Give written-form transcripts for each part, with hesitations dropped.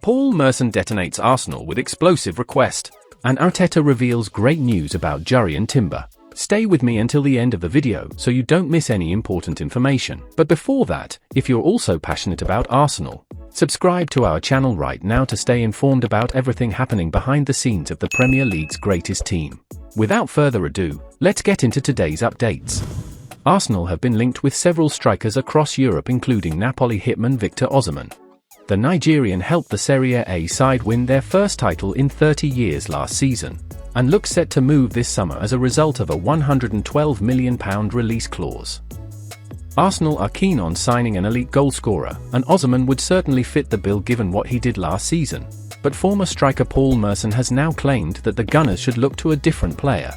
Paul Merson detonates Arsenal with explosive request, and Arteta reveals great news about Jurrien Timber. Stay with me until the end of the video so you don't miss any important information. But before that, if you're also passionate about Arsenal, subscribe to our channel right now to stay informed about everything happening behind the scenes of the Premier League's greatest team. Without further ado, let's get into today's updates. Arsenal have been linked with several strikers across Europe, including Napoli hitman Victor Osimhen. The Nigerian helped the Serie A side win their first title in 30 years last season, and looks set to move this summer as a result of a £112 million release clause. Arsenal are keen on signing an elite goalscorer, and Osimhen would certainly fit the bill given what he did last season, but former striker Paul Merson has now claimed that the Gunners should look to a different player.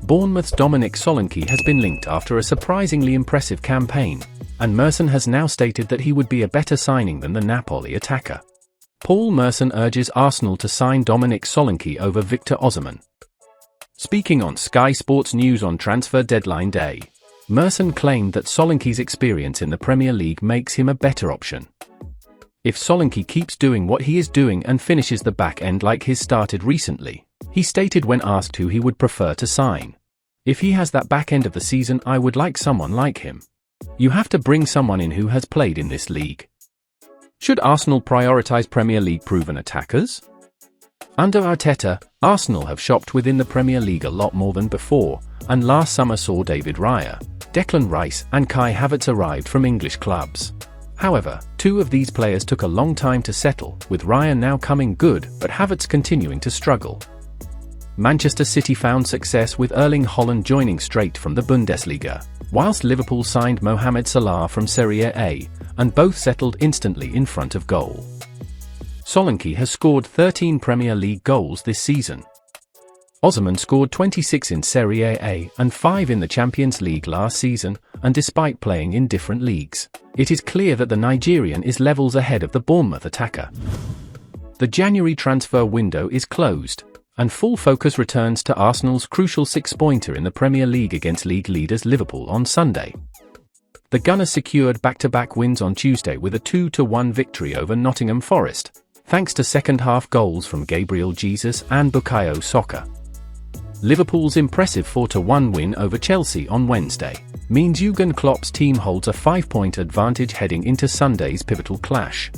Bournemouth's Dominic Solink has been linked after a surprisingly impressive campaign, and Merson has now stated that he would be a better signing than the Napoli attacker. Paul Merson urges Arsenal to sign Dominic Solink over Victor Osimhen. Speaking on Sky Sports News on transfer deadline day, Merson claimed that Solanke's experience in the Premier League makes him a better option. If Solanke keeps doing what he is doing and finishes the back end like he's started recently, he stated when asked who he would prefer to sign. If he has that back end of the season, I would like someone like him. You have to bring someone in who has played in this league. Should Arsenal prioritise Premier League proven attackers? Under Arteta, Arsenal have shopped within the Premier League a lot more than before, and last summer saw David Raya, Declan Rice and Kai Havertz arrived from English clubs. However, two of these players took a long time to settle, with Raya now coming good but Havertz continuing to struggle. Manchester City found success with Erling Haaland joining straight from the Bundesliga, whilst Liverpool signed Mohamed Salah from Serie A, and both settled instantly in front of goal. Solanke has scored 13 Premier League goals this season. Osimhen scored 26 in Serie A and 5 in the Champions League last season, and despite playing in different leagues, it is clear that the Nigerian is levels ahead of the Bournemouth attacker. The January transfer window is closed, and full focus returns to Arsenal's crucial six-pointer in the Premier League against league leaders Liverpool on Sunday. The Gunners secured back-to-back wins on Tuesday with a 2-1 victory over Nottingham Forest, thanks to second-half goals from Gabriel Jesus and Bukayo Saka. Liverpool's impressive 4-1 win over Chelsea on Wednesday means Jurgen Klopp's team holds a 5-point advantage heading into Sunday's pivotal clash.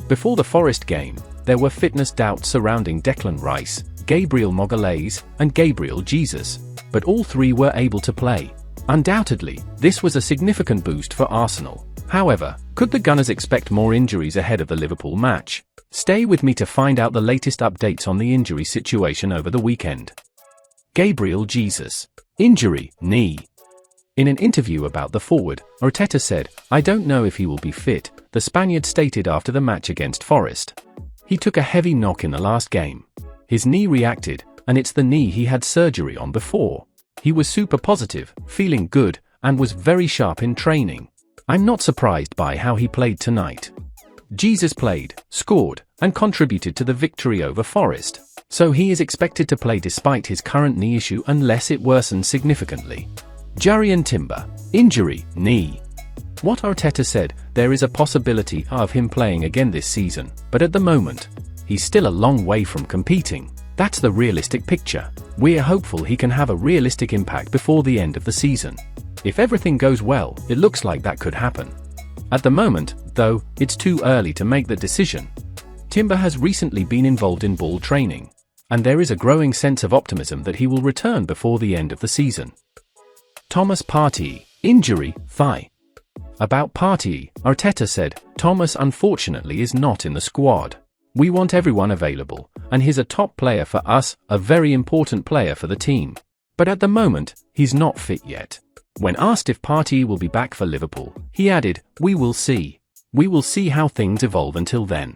Before the Forest game, there were fitness doubts surrounding Declan Rice, Gabriel Magalhaes, and Gabriel Jesus, but all three were able to play. Undoubtedly, this was a significant boost for Arsenal. However, could the Gunners expect more injuries ahead of the Liverpool match? Stay with me to find out the latest updates on the injury situation over the weekend. Gabriel Jesus. Injury, knee. In an interview about the forward, Arteta said, "I don't know if he will be fit," the Spaniard stated after the match against Forest. He took a heavy knock in the last game. His knee reacted, and it's the knee he had surgery on before. He was super positive, feeling good, and was very sharp in training. I'm not surprised by how he played tonight. Jesus played, scored, and contributed to the victory over Forest, so he is expected to play despite his current knee issue unless it worsens significantly. Jurrien Timber. Injury, knee. What Arteta said, there is a possibility of him playing again this season, but at the moment, he's still a long way from competing. That's the realistic picture. We're hopeful he can have a realistic impact before the end of the season. If everything goes well, it looks like that could happen. At the moment, though, it's too early to make the decision. Timber has recently been involved in ball training, and there is a growing sense of optimism that he will return before the end of the season. Thomas Partey. Injury, thigh. About Partey, Arteta said, "Thomas unfortunately is not in the squad. We want everyone available, and he's a top player for us, a very important player for the team. But at the moment, he's not fit yet." When asked if Partey will be back for Liverpool, he added, "We will see. We will see how things evolve until then."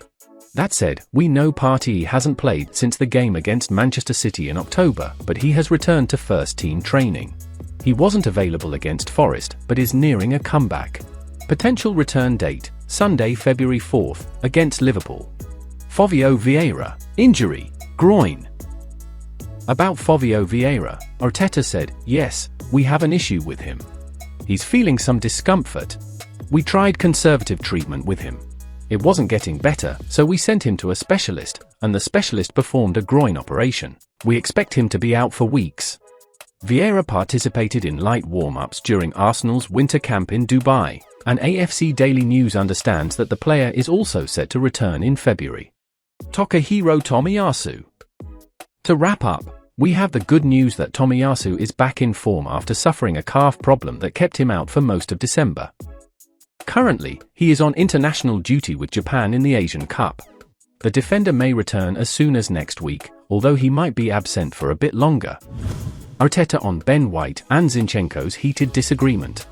That said, we know Partey hasn't played since the game against Manchester City in October, but he has returned to first-team training. He wasn't available against Forest, but is nearing a comeback. Potential return date, Sunday, February 4th, against Liverpool. Fovio Vieira. Injury, groin. About Fabio Vieira, Arteta said, "Yes, we have an issue with him. He's feeling some discomfort. We tried conservative treatment with him. It wasn't getting better, so we sent him to a specialist, and the specialist performed a groin operation. We expect him to be out for weeks." Vieira participated in light warm-ups during Arsenal's winter camp in Dubai, and AFC Daily News understands that the player is also set to return in February. Takahiro Tomiyasu. To wrap up, we have the good news that Tomiyasu is back in form after suffering a calf problem that kept him out for most of December. Currently, he is on international duty with Japan in the Asian Cup. The defender may return as soon as next week, although he might be absent for a bit longer. Arteta on Ben White and Zinchenko's heated disagreement.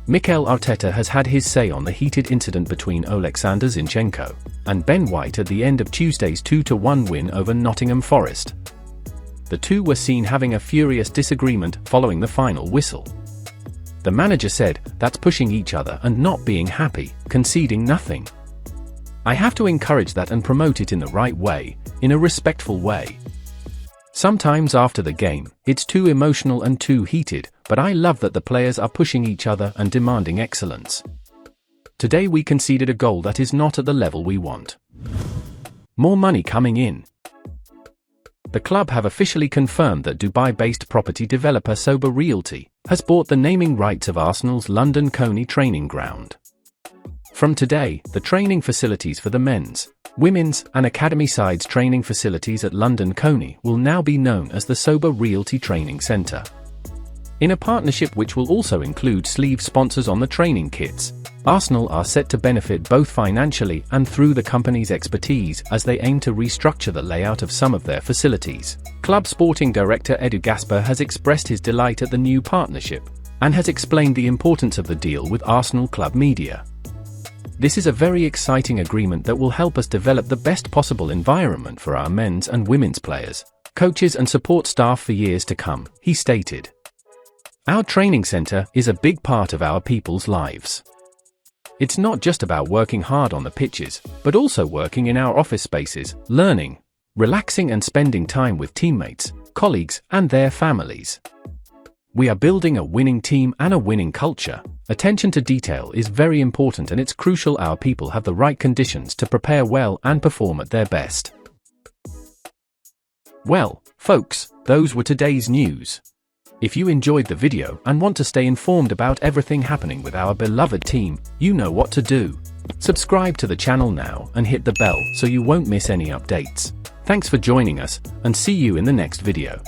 Mikel Arteta has had his say on the heated incident between Oleksandr Zinchenko and Ben White at the end of Tuesday's 2-1 win over Nottingham Forest. The two were seen having a furious disagreement following the final whistle. The manager said, "That's pushing each other and not being happy, conceding nothing. I have to encourage that and promote it in the right way, in a respectful way. Sometimes after the game, it's too emotional and too heated, but I love that the players are pushing each other and demanding excellence. Today we conceded a goal that is not at the level we want." More money coming in. The club have officially confirmed that Dubai-based property developer Sober Realty has bought the naming rights of Arsenal's London Coney training ground. From today, the training facilities for the men's, women's, and academy sides training facilities at London Coney will now be known as the Sober Realty Training Centre. In a partnership which will also include sleeve sponsors on the training kits, Arsenal are set to benefit both financially and through the company's expertise as they aim to restructure the layout of some of their facilities. Club sporting director Edu Gaspar has expressed his delight at the new partnership and has explained the importance of the deal with Arsenal Club Media. "This is a very exciting agreement that will help us develop the best possible environment for our men's and women's players, coaches and support staff for years to come," he stated. "Our training centre is a big part of our people's lives. It's not just about working hard on the pitches, but also working in our office spaces, learning, relaxing and spending time with teammates, colleagues and their families. We are building a winning team and a winning culture. Attention to detail is very important and it's crucial our people have the right conditions to prepare well and perform at their best." Well, folks, those were today's news. If you enjoyed the video and want to stay informed about everything happening with our beloved team, you know what to do. Subscribe to the channel now and hit the bell so you won't miss any updates. Thanks for joining us, and see you in the next video.